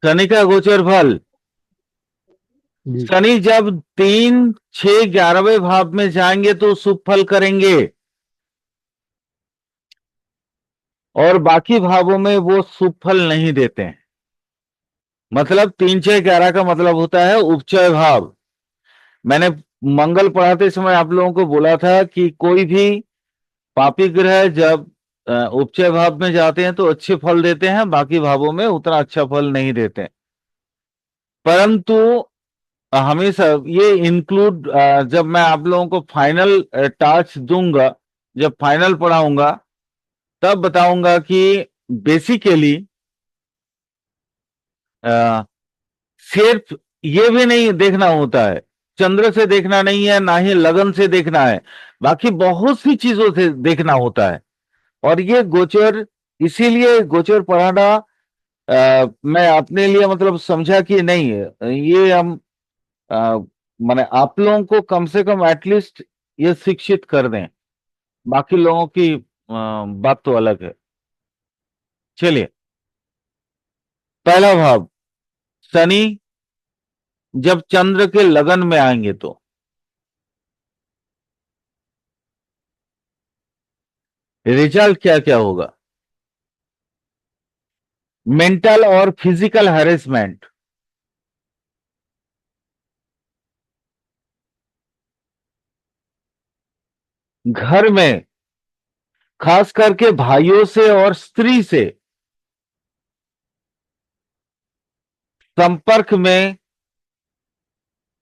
शनि का गोचर फल। जी। शनि जब 3, 6, 11वें भाव में जाएंगे तो शुभ फल करेंगे, और बाकी भावों में वो शुभ फल नहीं देते हैं। मतलब 3, 6, 11 का मतलब होता है उपचय भाव। मैंने मंगल पढ़ाते समय आप लोगों को बोला था कि कोई भी पापी ग्रह जब उपचय भाव में जाते हैं तो अच्छे फल देते हैं, बाकी भावों में उतना अच्छा फल नहीं देते हैं। परंतु हमेशा ये इंक्लूड, जब मैं आप लोगों को फाइनल टास्क दूंगा, जब फाइनल पढ़ाऊंगा तब बताऊंगा कि बेसिकली सिर्फ ये भी नहीं देखना होता है, चंद्र से देखना नहीं है, ना ही लगन से देखना है, बाकी बहुत सी चीजों से देखना होता है। और ये गोचर, इसीलिए गोचर पढ़ाना मैं अपने लिए मतलब समझा कि नहीं है, ये हम माने आप लोगों को कम से कम एटलीस्ट ये शिक्षित कर दें। बाकी लोगों की बात तो अलग है। चलिए, पहला भाव, शनि जब चंद्र के लगन में आएंगे तो रिजल्ट क्या क्या होगा? मेंटल और फिजिकल हैरेसमेंट, घर में खास करके भाइयों से और स्त्री से संपर्क में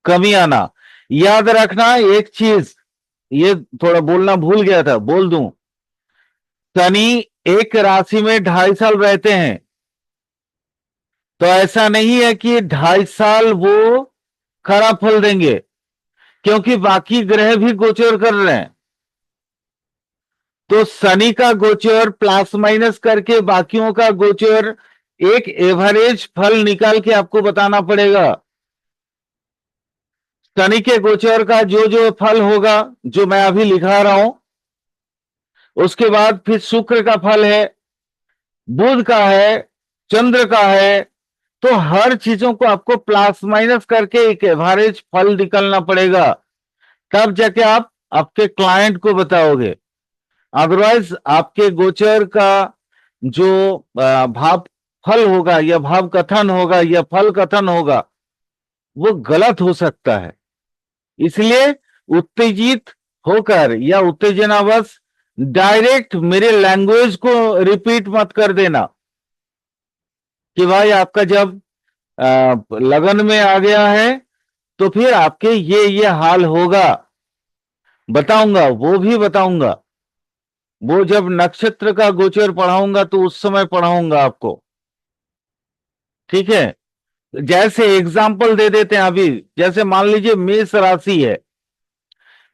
कमी आना। याद रखना एक चीज, ये थोड़ा बोलना भूल गया था, बोल दूं। शनि एक राशि में 2.5 साल रहते हैं, तो ऐसा नहीं है कि 2.5 साल वो खराब फल देंगे, क्योंकि बाकी ग्रह भी गोचर कर रहे हैं। तो शनि का गोचर प्लस माइनस करके बाकियों का गोचर एक एवरेज फल निकाल के आपको बताना पड़ेगा। शनि के गोचर का जो जो फल होगा, जो मैं अभी लिखा रहा हूं, उसके बाद फिर शुक्र का फल है, बुध का है, चंद्र का है। तो हर चीजों को आपको प्लस माइनस करके एक एवरेज फल निकलना पड़ेगा, तब जाके आप आपके क्लाइंट को बताओगे। अदरवाइज आपके गोचर का जो भाव फल होगा या भाव कथन होगा या फल कथन होगा, वो गलत हो सकता है। इसलिए उत्तेजित होकर या उत्तेजनावश डायरेक्ट मेरे लैंग्वेज को रिपीट मत कर देना कि भाई आपका जब लगन में आ गया है तो फिर आपके ये हाल होगा। बताऊंगा, वो भी बताऊंगा, वो जब नक्षत्र का गोचर पढ़ाऊंगा तो उस समय पढ़ाऊंगा आपको। ठीक है? जैसे एग्जाम्पल दे देते हैं अभी, जैसे मान लीजिए मेष राशि है,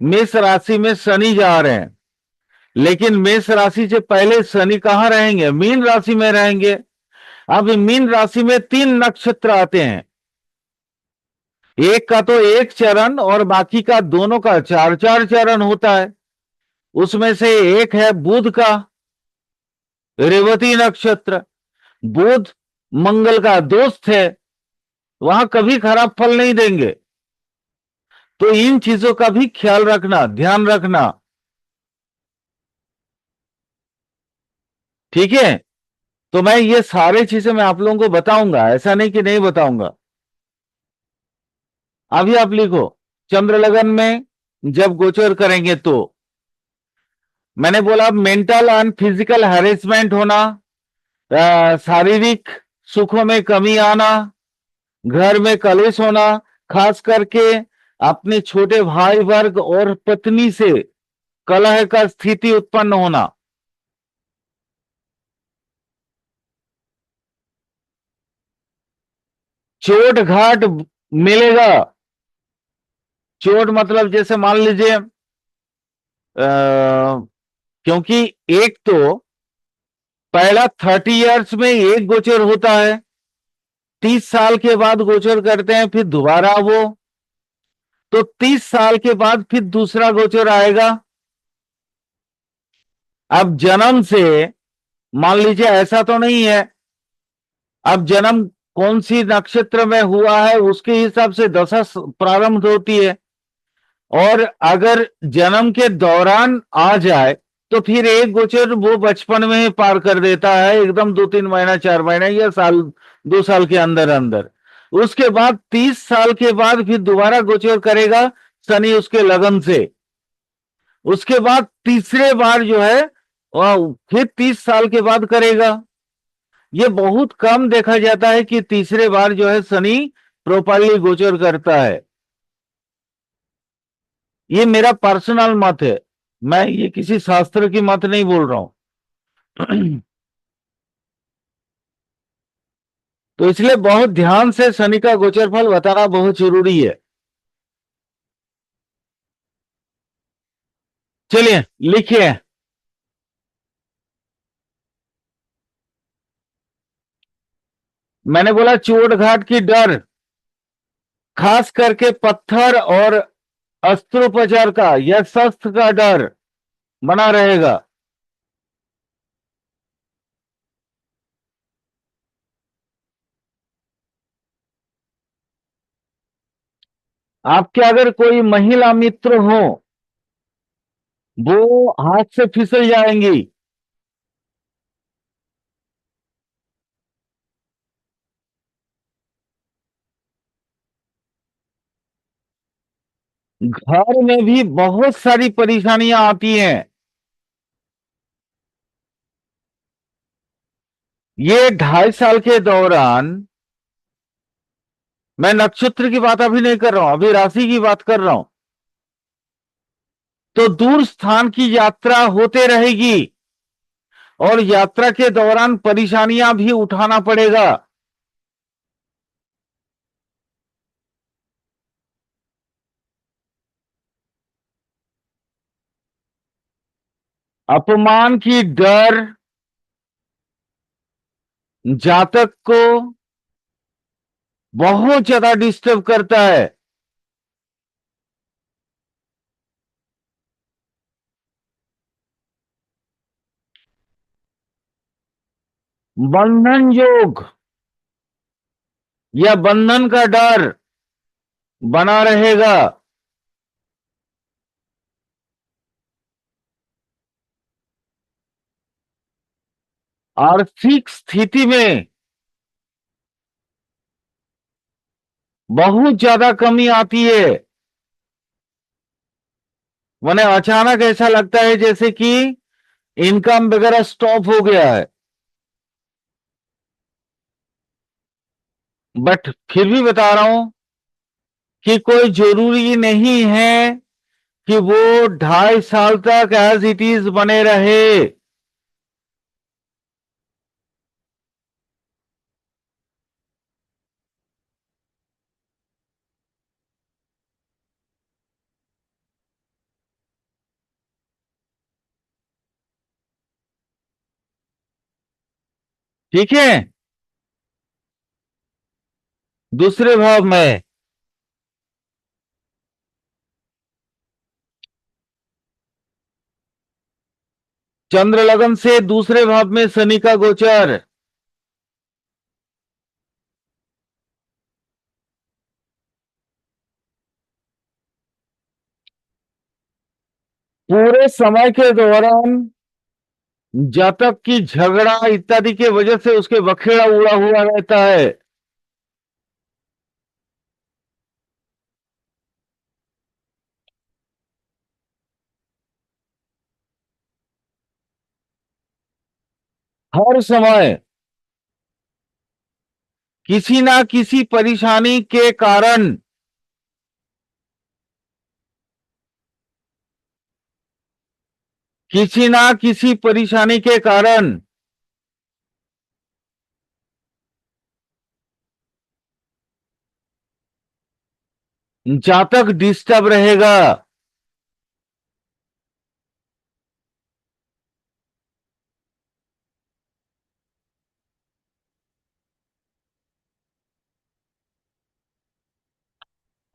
मेष राशि में शनि जा रहे हैं, लेकिन मेष राशि से पहले शनि कहां रहेंगे? मीन राशि में रहेंगे। अब मीन राशि में 3 नक्षत्र आते हैं, एक का तो एक चरण और बाकी का दोनों का 4 4 चरण होता है। उसमें से एक है बुध का, रेवती नक्षत्र। बुध मंगल का दोस्त है, वहां कभी खराब फल नहीं देंगे। तो इन चीजों का भी ख्याल रखना, ध्यान रखना। ठीक है? तो मैं ये सारे चीजें मैं आप लोगों को बताऊंगा, ऐसा नहीं कि नहीं बताऊंगा। अभी आप लिखो, चंद्र लगन में जब गोचर करेंगे तो मैंने बोला मेंटल एंड फिजिकल हैरेसमेंट होना, शारीरिक सुखों में कमी आना, घर में कलेश होना, खास करके अपने छोटे भाई वर्ग और पत्नी से कलह का स्थिति उत्पन्न होना। चोट घाट मिलेगा। चोट मतलब जैसे मान लीजिए, क्योंकि एक तो पहला 30 इयर्स में एक गोचर होता है, 30 साल के बाद गोचर करते हैं, फिर दोबारा वो, तो 30 साल के बाद फिर दूसरा गोचर आएगा। अब जन्म से मान लीजिए ऐसा तो नहीं है, अब जन्म कौन सी नक्षत्र में हुआ है उसके हिसाब से दशा प्रारंभ होती है। और अगर जन्म के दौरान आ जाए तो फिर एक गोचर वो बचपन में ही पार कर देता है, एकदम 2-3 महीना 4 महीना या साल 2 साल के अंदर अंदर। उसके बाद 30 साल के बाद फिर दोबारा गोचर करेगा शनि उसके लगन से। उसके बाद तीसरे बार जो है वह फिर 30 साल के बाद करेगा। ये बहुत कम देखा जाता है कि तीसरे बार जो है शनि प्रॉपरली गोचर करता है। ये मेरा पर्सनल मत है, मैं ये किसी शास्त्र की मत नहीं बोल रहा हूं। तो इसलिए बहुत ध्यान से शनि का गोचर फल बताना बहुत जरूरी है। चलिए लिखिए। मैंने बोला चोट घाट की डर, खास करके पत्थर और अस्त्रोपचार का या शस्त्र का डर बना रहेगा। आपके अगर कोई महिला मित्र हो वो हाथ से फिसल जाएंगी। घर में भी बहुत सारी परेशानियां आती हैं। ये 2.5 साल के दौरान, मैं नक्षत्र की बात अभी नहीं कर रहा हूं, अभी राशि की बात कर रहा हूं, तो दूर स्थान की यात्रा होते रहेगी और यात्रा के दौरान परेशानियां भी उठाना पड़ेगा। अपमान की डर जातक को बहुत ज्यादा डिस्टर्ब करता है। बंधन योग या बंधन का डर बना रहेगा। आर्थिक स्थिति में बहुत ज्यादा कमी आती है। मैंने अचानक ऐसा लगता है जैसे कि इनकम वगैरह स्टॉप हो गया है। बट फिर भी बता रहा हूं कि कोई जरूरी नहीं है कि वो 2.5 साल तक एज इट इज बने रहे। ठीक है। दूसरे भाव में चंद्र लगन से दूसरे भाव में शनि का गोचर, पूरे समय के दौरान जातक की झगड़ा इत्यादि के वजह से उसके बखेड़ा उड़ा हुआ रहता है। हर समय किसी ना किसी परेशानी के कारण किसी ना किसी परेशानी के कारण जातक डिस्टर्ब रहेगा।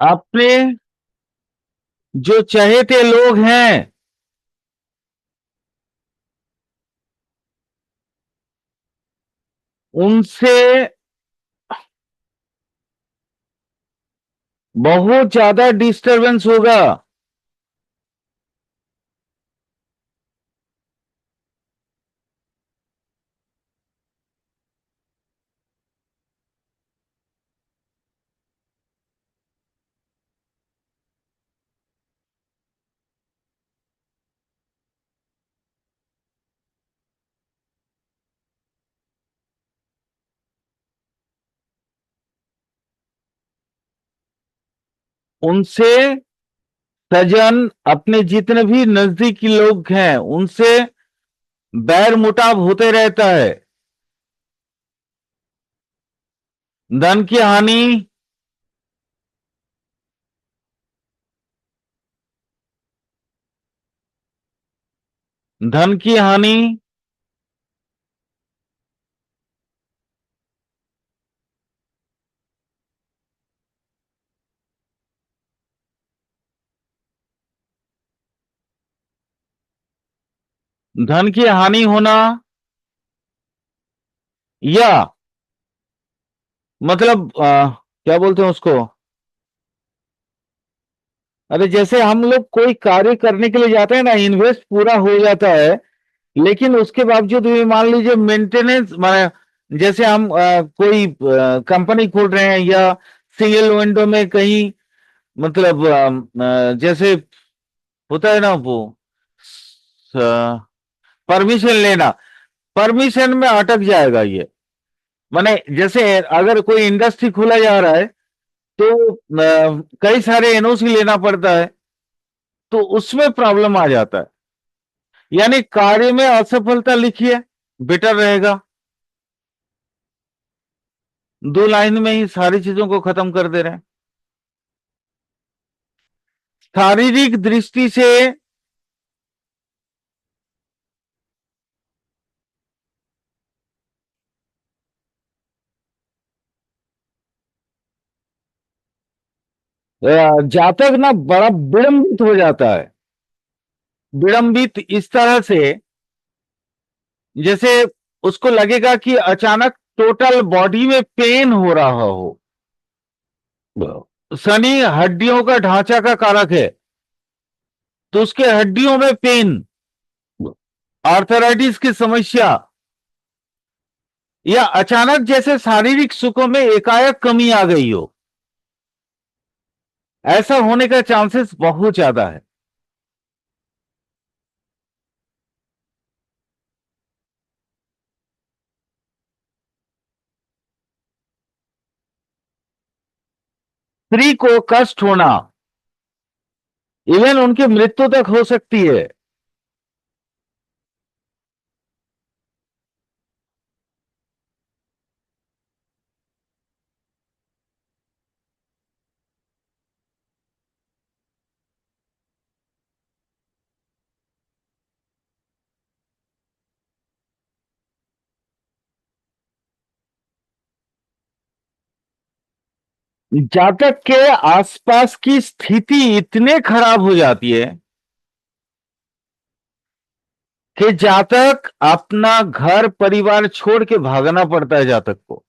अपने जो चहेते लोग हैं उनसे बहुत ज्यादा डिस्टरबेंस होगा। उनसे सजन, अपने जितने भी नजदीकी लोग हैं उनसे बैर मुटाव होते रहता है। धन की हानि, धन की हानि, धन की हानि होना, या मतलब क्या बोलते हैं उसको, अरे जैसे हम लोग कोई कार्य करने के लिए जाते हैं ना, इन्वेस्ट पूरा हो जाता है, लेकिन उसके बावजूद भी मान लीजिए मेंटेनेंस, माने जैसे हम कोई कंपनी खोल रहे हैं या सिंगल विंडो में कहीं, मतलब जैसे होता है ना वो परमिशन लेना, परमिशन में अटक जाएगा ये। माने जैसे अगर कोई इंडस्ट्री खोला जा रहा है तो कई सारे एनओसी लेना पड़ता है, तो उसमें प्रॉब्लम आ जाता है। यानी कार्य में असफलता लिखिए, बेटर रहेगा। 2 लाइन में ही सारी चीजों को खत्म कर दे रहे हैं। शारीरिक दृष्टि से जातक ना बड़ा विड़ंबित हो जाता है। विड़ंबित इस तरह से, जैसे उसको लगेगा कि अचानक टोटल बॉडी में पेन हो रहा हो। शनि हड्डियों का ढांचा का कारक है, तो उसके हड्डियों में पेन, आर्थराइटिस की समस्या, या अचानक जैसे शारीरिक सुखों में एकाएक कमी आ गई हो, ऐसा होने का चांसेस बहुत ज्यादा है। स्त्री को कष्ट होना, इवन उनकी मृत्यु तक हो सकती है। जातक के आसपास की स्थिति इतने खराब हो जाती है कि जातक अपना घर परिवार छोड़ के भागना पड़ता है जातक को।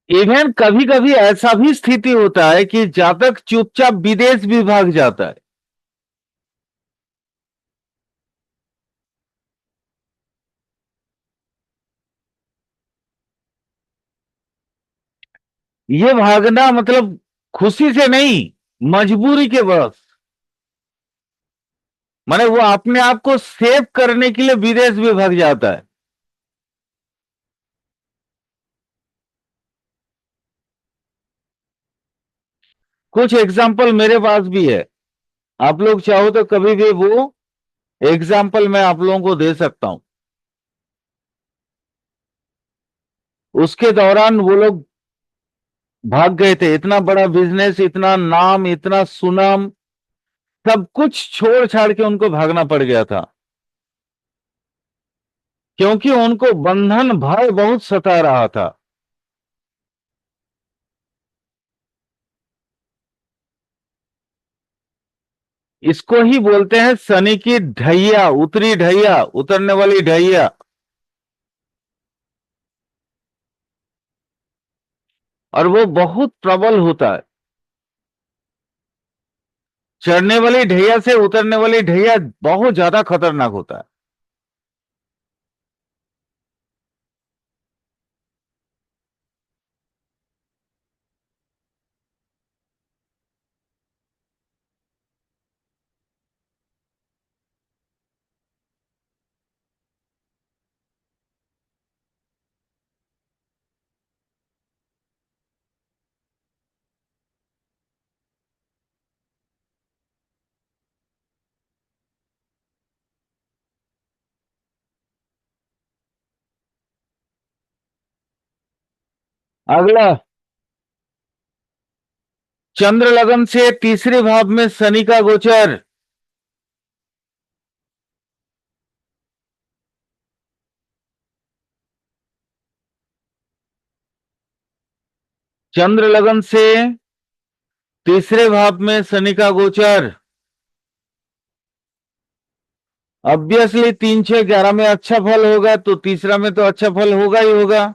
इवन कभी कभी ऐसा भी स्थिति होता है कि जातक चुपचाप विदेश भी भाग जाता है। ये भागना मतलब खुशी से नहीं, मजबूरी के बस। माने वो अपने आप को सेव करने के लिए विदेश भी भाग जाता है। कुछ एग्जाम्पल मेरे पास भी है, आप लोग चाहो तो कभी भी वो एग्जाम्पल मैं आप लोगों को दे सकता हूं। उसके दौरान वो लोग भाग गए थे, इतना बड़ा बिजनेस, इतना नाम, इतना सुनाम, सब कुछ छोड़ छाड़ के उनको भागना पड़ गया था। क्योंकि उनको बंधन भय बहुत सता रहा था। इसको ही बोलते हैं शनि की ढैया, उतरी ढैया, उतरने वाली ढैया। और वो बहुत प्रबल होता है। चढ़ने वाली ढैया से उतरने वाली ढैया बहुत ज्यादा खतरनाक होता है। अगला, चंद्र लगन से तीसरे भाव में शनि का गोचर। चंद्र लगन से तीसरे भाव में शनि का गोचर। ऑब्वियसली 3 6 11 में अच्छा फल होगा, तो तीसरा में तो अच्छा फल होगा ही होगा।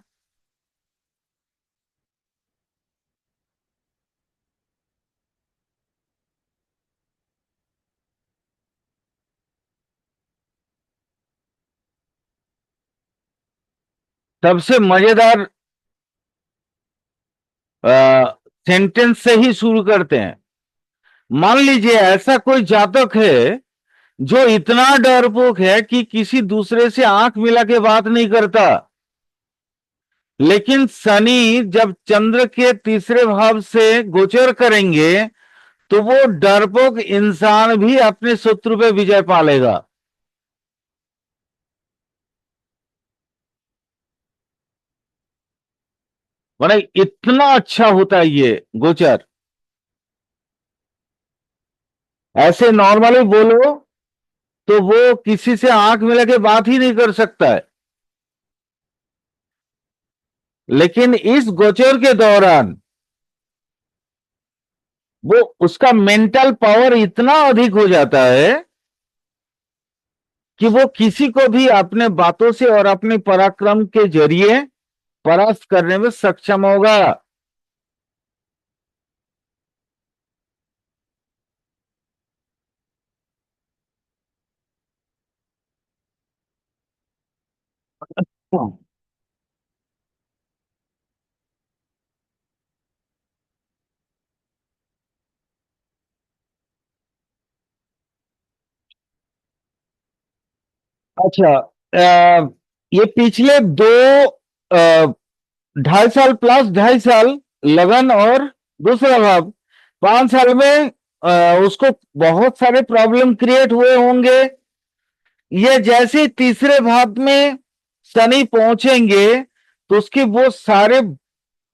सबसे मजेदार सेंटेंस से ही शुरू करते हैं। मान लीजिए ऐसा कोई जातक है जो इतना डरपोक है कि किसी दूसरे से आंख मिला के बात नहीं करता, लेकिन शनि जब चंद्र के तीसरे भाव से गोचर करेंगे तो वो डरपोक इंसान भी अपने शत्रु पे विजय पा लेगा। माने इतना अच्छा होता है ये गोचर। ऐसे नॉर्मली बोलो तो वो किसी से आंख मिला के बात ही नहीं कर सकता है, लेकिन इस गोचर के दौरान वो उसका मेंटल पावर इतना अधिक हो जाता है कि वो किसी को भी अपने बातों से और अपने पराक्रम के जरिए परास्त करने में सक्षम होगा। अच्छा, ये पिछले दो 2.5 साल प्लस 2.5 साल लगन और दूसरा भाव, 5 साल में उसको बहुत सारे प्रॉब्लम क्रिएट हुए होंगे। ये जैसे तीसरे भाव में शनि पहुंचेंगे तो उसकी वो सारे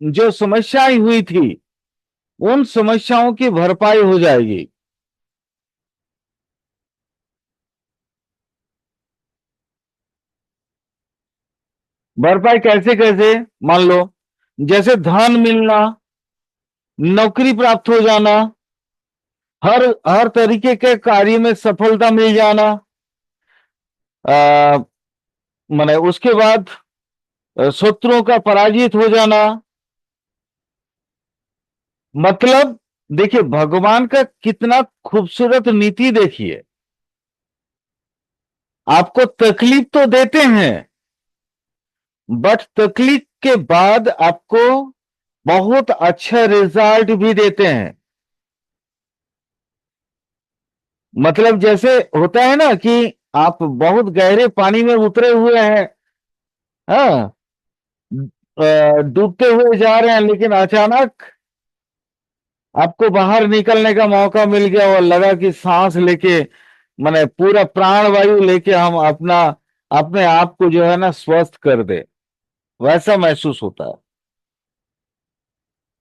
जो समस्याएं हुई थी उन समस्याओं की भरपाई हो जाएगी। भरपाई कैसे कैसे? मान लो जैसे धन मिलना, नौकरी प्राप्त हो जाना, हर हर तरीके के कार्य में सफलता मिल जाना, आ, माने उसके बाद शत्रुओं का पराजित हो जाना। मतलब देखिए भगवान का कितना खूबसूरत नीति देखिए। आपको तकलीफ तो देते हैं, बट तकलीफ के बाद आपको बहुत अच्छा रिजल्ट भी देते हैं। मतलब जैसे होता है ना कि आप बहुत गहरे पानी में उतरे हुए हैं, हाँ, डूबते हुए जा रहे हैं, लेकिन अचानक आपको बाहर निकलने का मौका मिल गया और लगा कि सांस लेके माने पूरा प्राण वायु लेके हम अपना अपने आप को जो है ना स्वस्थ कर दे, वैसा महसूस होता है।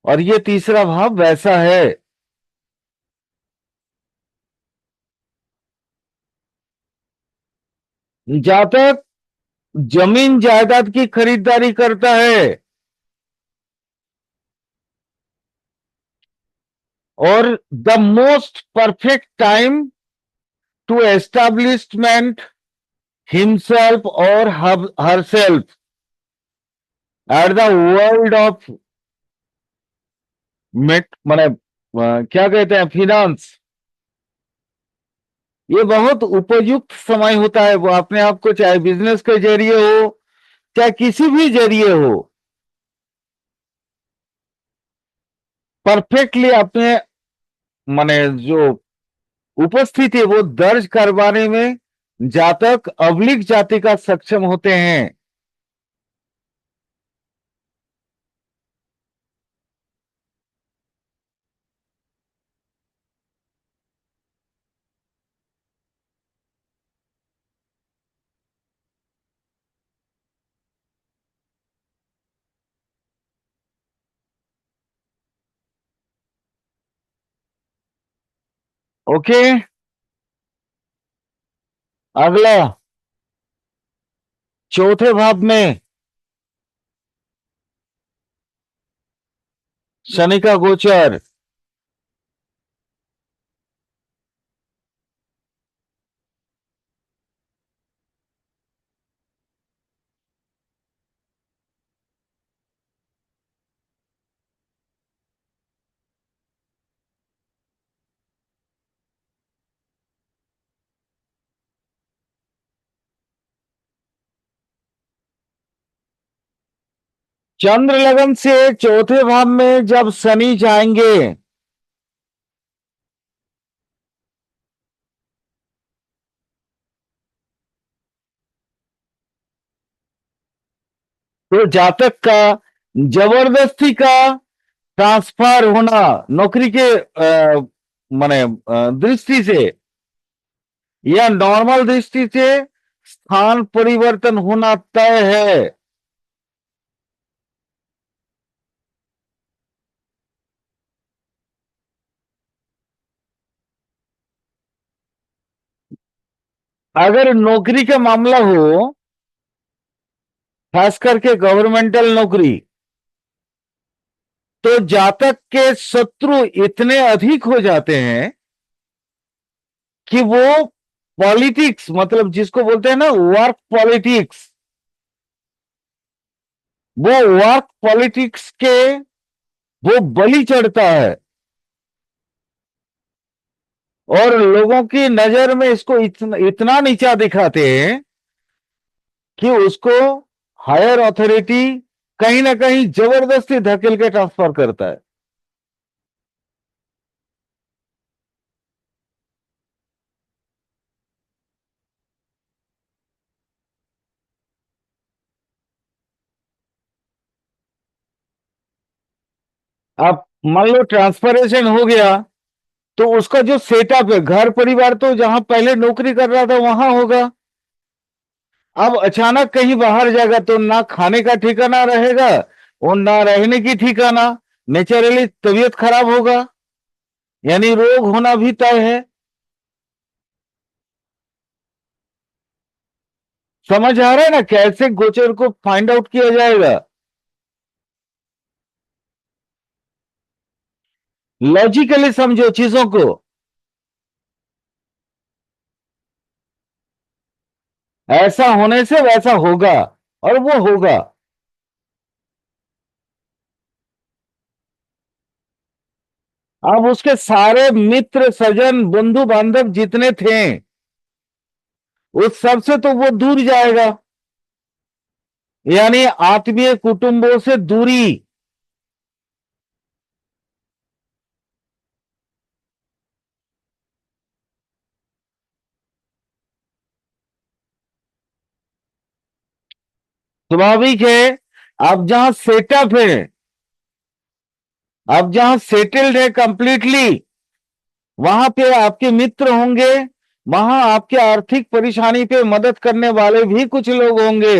और ये तीसरा भाव वैसा है। जातक जमीन जायदाद की खरीदारी करता है और the most perfect time to establishment himself और herself at the world of mate माने क्या कहते हैं फिनांस, ये बहुत उपयुक्त समय होता है। वो अपने आप को चाहे बिजनेस के जरिए हो चाहे किसी भी जरिए हो, परफेक्टली अपने माने जो उपस्थिति है वो दर्ज करवाने में जातक अवलिक जाति का सक्षम होते हैं। ओके, अगला चौथे भाव में शनि का गोचर। चंद्र लगन से चौथे भाव में जब शनि जाएंगे तो जातक का जबरदस्ती का ट्रांसफर होना नौकरी के माने दृष्टि से या नॉर्मल दृष्टि से स्थान परिवर्तन होना तय है। अगर नौकरी का मामला हो, खास करके गवर्नमेंटल नौकरी, तो जातक के शत्रु इतने अधिक हो जाते हैं कि वो पॉलिटिक्स मतलब जिसको बोलते हैं ना वर्क पॉलिटिक्स, वो वर्क पॉलिटिक्स के वो बलि चढ़ता है और लोगों की नजर में इसको इतना नीचा दिखाते हैं कि उसको हायर अथॉरिटी कहीं ना कहीं जबरदस्ती धकेल के ट्रांसफर करता है। अब मान लो ट्रांसफरेशन हो गया तो उसका जो सेटअप है घर परिवार तो जहां पहले नौकरी कर रहा था वहां होगा। अब अचानक कहीं बाहर जाएगा तो ना खाने का ठिकाना रहेगा और ना रहने की ठिकाना, नेचुरली तबीयत खराब होगा, यानी रोग होना भी तय है। समझ आ रहा है ना कैसे गोचर को फाइंड आउट किया जाएगा? लॉजिकली समझो चीजों को। ऐसा होने से वैसा होगा और वो होगा। अब उसके सारे मित्र सज्जन बंधु बांधव जितने थे उस सब से तो वो दूर जाएगा, यानी आत्मीय कुटुंबों से दूरी। स्वाभाविक है। अब जहां सेटअप है, अब जहां सेटल्ड है कंप्लीटली, वहां पे आपके मित्र होंगे, वहां आपके आर्थिक परेशानी पे मदद करने वाले भी कुछ लोग होंगे।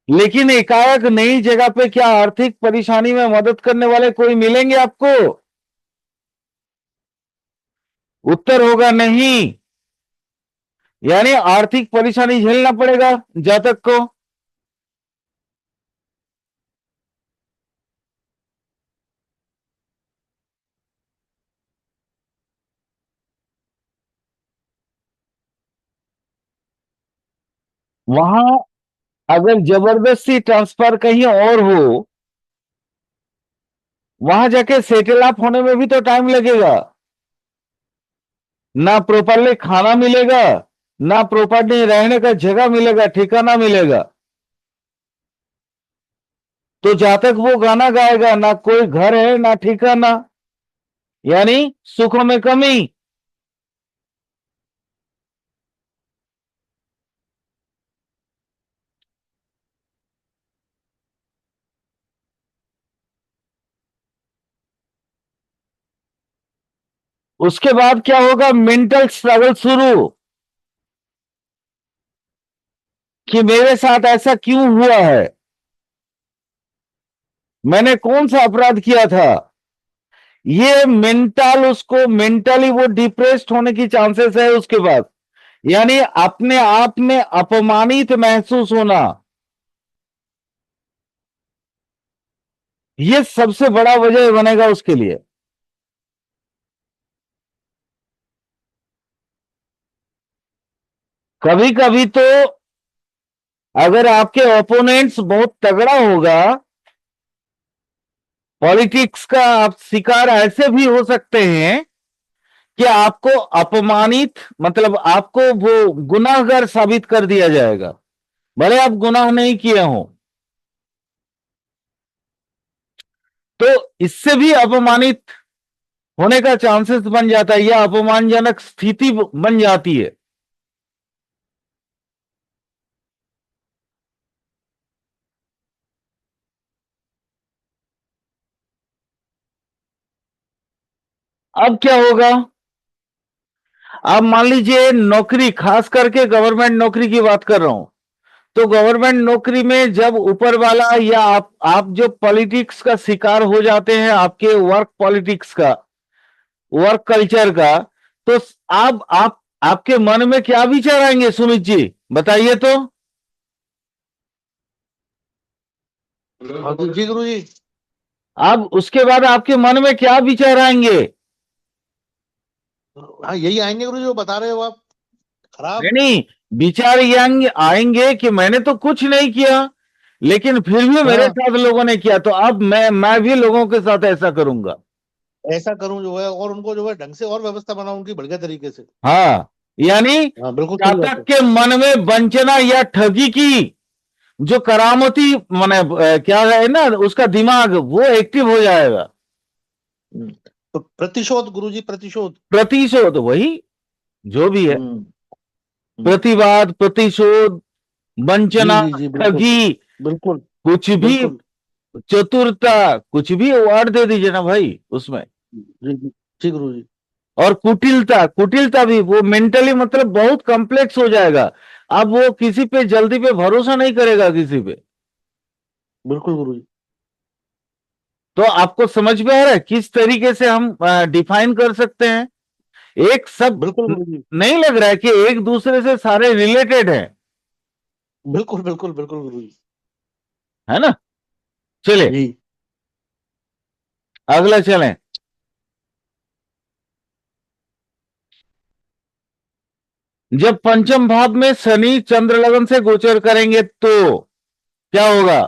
लेकिन एकाएक नई जगह पे क्या आर्थिक परेशानी में मदद करने वाले कोई मिलेंगे आपको? उत्तर होगा नहीं। यानी आर्थिक परेशानी झेलना पड़ेगा जातक को। वहां अगर जबरदस्ती ट्रांसफर कहीं और हो, वहां जाके सेटल अप होने में भी तो टाइम लगेगा। ना प्रॉपरली खाना मिलेगा, ना प्रॉपरली रहने का जगह मिलेगा, ठिकाना मिलेगा। तो जहां तक वो गाना गाएगा, ना कोई घर है ना ठिकाना, यानी सुखों में कमी। उसके बाद क्या होगा? मेंटल स्ट्रगल शुरू, कि मेरे साथ ऐसा क्यों हुआ है, मैंने कौन सा अपराध किया था। ये मेंटल, उसको मेंटली वो डिप्रेस्ड होने की चांसेस है उसके बाद। यानी अपने आप में अपमानित महसूस होना, ये सबसे बड़ा वजह बनेगा उसके लिए। कभी कभी तो अगर आपके ओपोनेंट्स बहुत तगड़ा होगा, पॉलिटिक्स का आप शिकार ऐसे भी हो सकते हैं कि आपको अपमानित, मतलब आपको वो गुनाहगार साबित कर दिया जाएगा, भले आप गुनाह नहीं किए हो। तो इससे भी अपमानित होने का चांसेस बन जाता है, या अपमानजनक स्थिति बन जाती है। अब क्या होगा? आप मान लीजिए नौकरी, खास करके गवर्नमेंट नौकरी की बात कर रहा हूं, तो गवर्नमेंट नौकरी में जब ऊपर वाला, या आप जो पॉलिटिक्स का शिकार हो जाते हैं, आपके वर्क पॉलिटिक्स का, वर्क कल्चर का, तो आप आपके मन में क्या विचार आएंगे सुमित जी, बताइए तो। हाँ जी गुरु जी। अब उसके बाद आपके मन में क्या विचार आएंगे? हाँ यही आएंगे गुरु जी, जो बता रहे हो आप, नहीं खराब। नहीं, विचार ये आएंगे कि मैंने तो कुछ नहीं किया, लेकिन फिर भी मेरे हाँ साथ लोगों ने किया, तो अब मैं भी लोगों के साथ ऐसा करूंगा। ऐसा करूं जो है, और उनको जो है ढंग से और व्यवस्था बनाऊं उनकी बढ़िया तरीके से। हाँ, यानी हाँ बिल्कुल सही बात जातक है। के मन में वंचना या ठगी की जो करामती, माने क्या है ना, उसका दिमाग वो एक्टिव हो जाएगा। तो प्रतिशोध गुरु जी, प्रतिशोध। प्रतिशोध, वही जो भी है, हम्म हम्म, प्रतिवाद, प्रतिशोध, जी वंचना, जी जी बिल्कुल। ठगी, बिल्कुल कुछ भी, बिल्कुल। चतुरता, कुछ भी वर्ड दे दीजिए ना भाई उसमें। जी जी जी गुरु जी। और कुटिलता, कुटिलता भी वो मेंटली मतलब बहुत कॉम्प्लेक्स हो जाएगा। अब वो किसी पे जल्दी पे भरोसा नहीं करेगा किसी पे। बिल्कुल गुरु जी। तो आपको समझ में आ रहा है किस तरीके से हम डिफाइन कर सकते हैं? एक सब बिल्कुल गुरु जी। नहीं लग रहा है कि एक दूसरे से सारे रिलेटेड हैं, बिल्कुल बिल्कुल बिल्कुल गुरु जी। है ना? चलिए जी अगला चलें। जब पंचम भाव में शनि चंद्र लगन से गोचर करेंगे तो क्या होगा?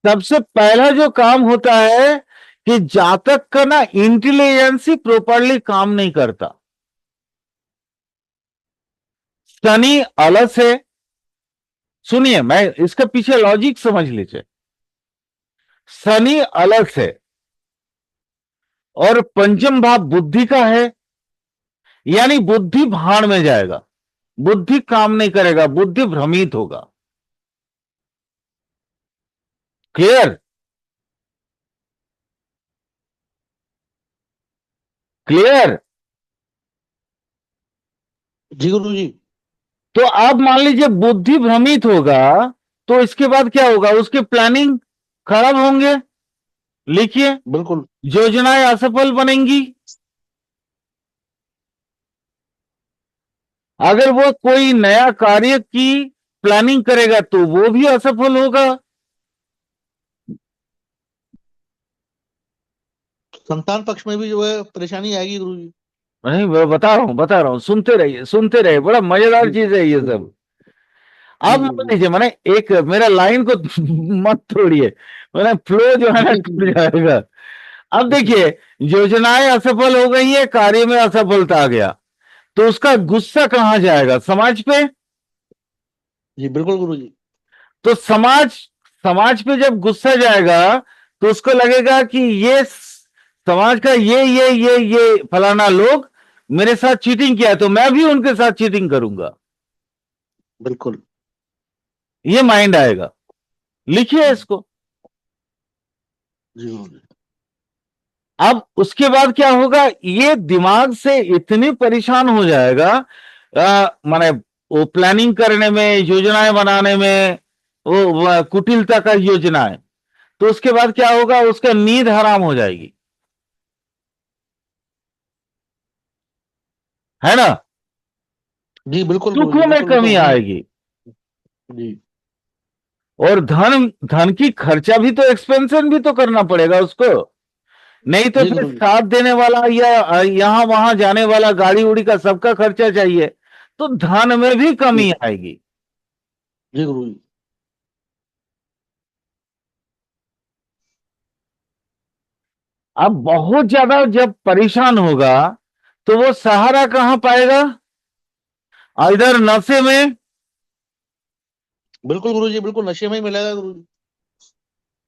सबसे पहला जो काम होता है कि जातक का ना इंटेलिजेंस ही प्रॉपरली काम नहीं करता। शनि अलस है, सुनिए, मैं इसके पीछे लॉजिक समझ लीजिए। शनि अलस है और पंचम भाव बुद्धि का है, यानी बुद्धि भाड़ में जाएगा, बुद्धि काम नहीं करेगा, बुद्धि भ्रमित होगा। क्लियर? क्लियर? जी गुरु जी। तो आप मान लीजिए बुद्धि भ्रमित होगा तो इसके बाद क्या होगा, उसके प्लानिंग खराब होंगे। लिखिए, बिल्कुल योजनाएं असफल बनेंगी। अगर वो कोई नया कार्य की प्लानिंग करेगा तो वो भी असफल होगा। संतान पक्ष में भी जो है परेशानी आएगी गुरु जी। नहीं, मैं बता रहा हूं, सुनते रहिए, बड़ा मजेदार जी चीज है ये जी सब। जी आप जी मान जी लीजिए, मैंने एक मेरा लाइन को मत तोड़िए, मैंने फ्लो जो है ना जी टूट जाएगा। अब जी देखिए, योजनाएं असफल हो गई है, कार्य में असफलता आ गया, तो उसका गुस्सा कहां जाएगा, समाज पे। जी बिल्कुल गुरु जी। तो समाज पे जब गुस्सा जाएगा तो उसको लगेगा कि ये समाज का ये फलाना लोग मेरे साथ चीटिंग किया, तो मैं भी उनके साथ चीटिंग करूंगा, बिल्कुल ये माइंड आएगा। लिखिए इसको। जी गुरु जी। अब उसके बाद क्या होगा, ये दिमाग से इतनी परेशान हो जाएगा, माने वो प्लानिंग करने में, योजनाएं बनाने में, वो कुटिलता का योजनाएं, तो उसके बाद क्या होगा, उसका नींद हराम हो जाएगी, है ना। जी बिल्कुल गुरु जी, सुखों में बिल्कुल, वो तो कमी होना ही। आएगी। जी और धन धन की खर्चा भी तो, एक्सपेंशन भी तो करना पड़ेगा उसको। नहीं तो जी फिर गुरु जी। साथ देने वाला या यहां वहां जाने वाला, गाड़ी उड़ी का सबका खर्चा चाहिए, तो धन में भी जी कमी आएगी। जी गुरु जी। अब बहुत ज्यादा जब परेशान होगा तो वो सहारा कहां पाएगा, इधर नशे में। बिल्कुल गुरु जी, बिल्कुल नशे में ही मिलेगा गुरु जी।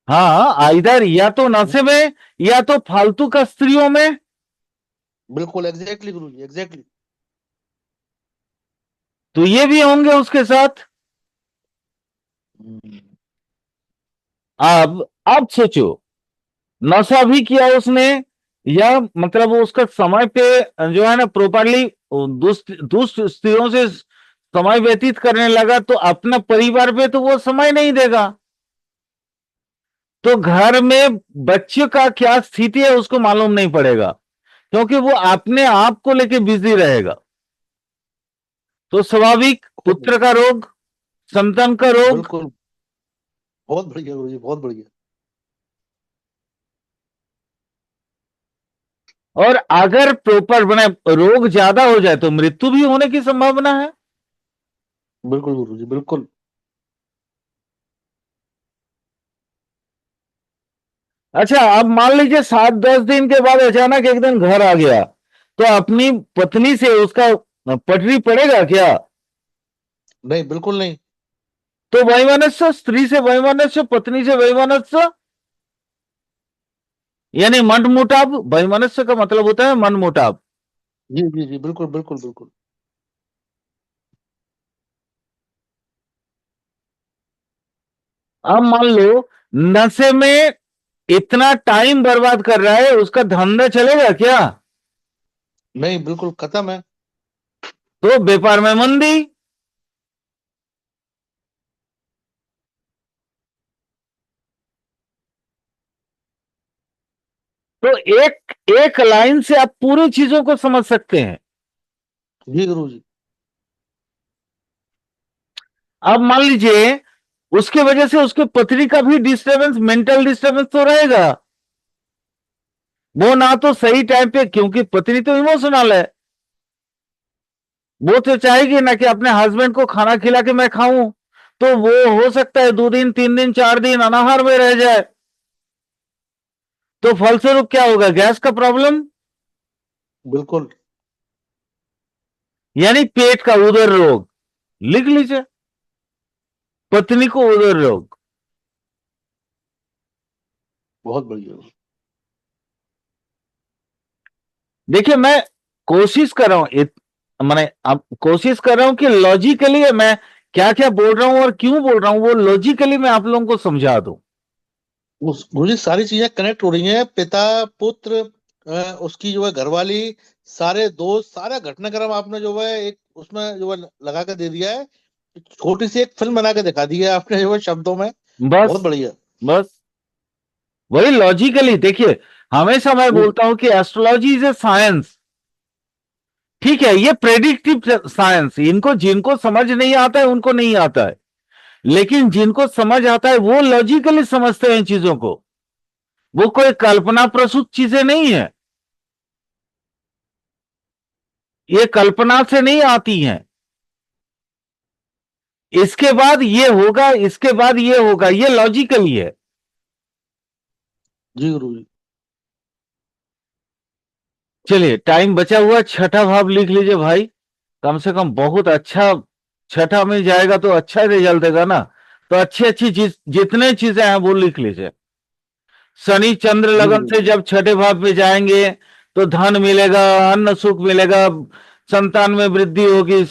हाँ, इधर या तो नशे में, या तो फालतू का स्त्रियों में। बिल्कुल एग्जैक्टली गुरु जी, एग्जैक्टली। तो ये भी होंगे उसके साथ। अब सोचो, नशा भी किया उसने, या मतलब वो उसका समय पे जो है ना प्रॉपरली दुष्ट दुष्ट स्त्रियों से समय व्यतीत करने लगा, तो अपना परिवार पे तो वो समय नहीं देगा, तो घर में बच्चे का क्या स्थिति है उसको मालूम नहीं पड़ेगा, क्योंकि वो अपने आप को लेके बिजी रहेगा। तो स्वाभाविक पुत्र का रोग, संतान का रोग। बिल्कुल बहुत बढ़िया गुरु जी, बहुत बढ़िया। और अगर प्रॉपर बने, रोग ज्यादा हो जाए तो मृत्यु भी होने की संभावना है। बिल्कुल गुरु जी, बिल्कुल। अच्छा, अब मान लीजिए 7-10 दिन के बाद अचानक एक दिन घर आ गया, तो अपनी पत्नी से उसका पटरी पड़ेगा क्या। नहीं बिल्कुल नहीं। तो वैमनस्य, स्त्री से वैमनस्य, पत्नी से वैमनस्य, यानी मनमुटाव। वैमनस्य का मतलब होता है मनमुटाव। जी जी जी बिल्कुल बिल्कुल बिल्कुल। अब मान लो नशे में इतना टाइम बर्बाद कर रहा है, उसका धंधा चलेगा क्या। नहीं बिल्कुल खत्म है। तो व्यापार में मंदी। तो एक एक लाइन से आप पूरी चीजों को समझ सकते हैं। जी गुरु जी। अब मान लीजिए उसके वजह से उसके पत्नी का भी डिस्टरबेंस, मेंटल डिस्टरबेंस तो रहेगा। वो ना तो सही टाइम पे, क्योंकि पत्नी तो इमोशनल है, वो तो चाहेगी ना कि अपने हस्बैंड को खाना खिला के मैं खाऊं, तो वो हो सकता है 2 दिन 3 दिन 4 दिन अनाहार में रह जाए, तो फलस्वरूप क्या होगा, गैस का प्रॉब्लम, बिल्कुल यानी पेट का उदर रोग। लिख लीजिए, पत्नी को उदर रोग। बहुत बढ़िया। देखिए, मैं कोशिश कर रहा हूं, मैंने अब कोशिश कर रहा हूं कि लॉजिकली मैं क्या क्या बोल रहा हूं और क्यों बोल रहा हूं, वो लॉजिकली मैं आप लोगों को समझा दूं। उस गुरु जी सारी चीजें कनेक्ट हो रही हैं, पिता पुत्र, उसकी जो है घरवाली, सारे दोष, सारा घटनाक्रम आपने जो है एक उसमें जो है लगा के दे दिया है। छोटी सी एक फिल्म बना के दिखा दी है आपने जो है शब्दों में। बस बहुत बढ़िया। बस वही लॉजिकली देखिए, हमेशा मैं बोलता हूं कि एस्ट्रोलॉजी इज ए साइंस। ठीक है, ये प्रेडिक्टिव साइंस, इनको जिनको समझ नहीं आता है उनको नहीं आता है, लेकिन जिनको समझ आता है वो लॉजिकली समझते हैं चीजों को। वो कोई कल्पना प्रसूत चीजें नहीं है, ये कल्पना से नहीं आती हैं। इसके बाद ये होगा, इसके बाद ये होगा, ये लॉजिकली है। जी गुरु जी। चलिए, टाइम बचा हुआ, छठा भाव लिख लीजिए भाई। कम से कम बहुत अच्छा, छठा में जाएगा तो अच्छा रिजल्ट देगा ना। तो अच्छी अच्छी चीज, जितने चीजें हैं वो लिख लीजिए। शनि चंद्र जी लगन गुरु से जी। जब छठे भाव पे जाएंगे तो धन मिलेगा, अन्न सुख मिलेगा, संतान में वृद्धि होगी,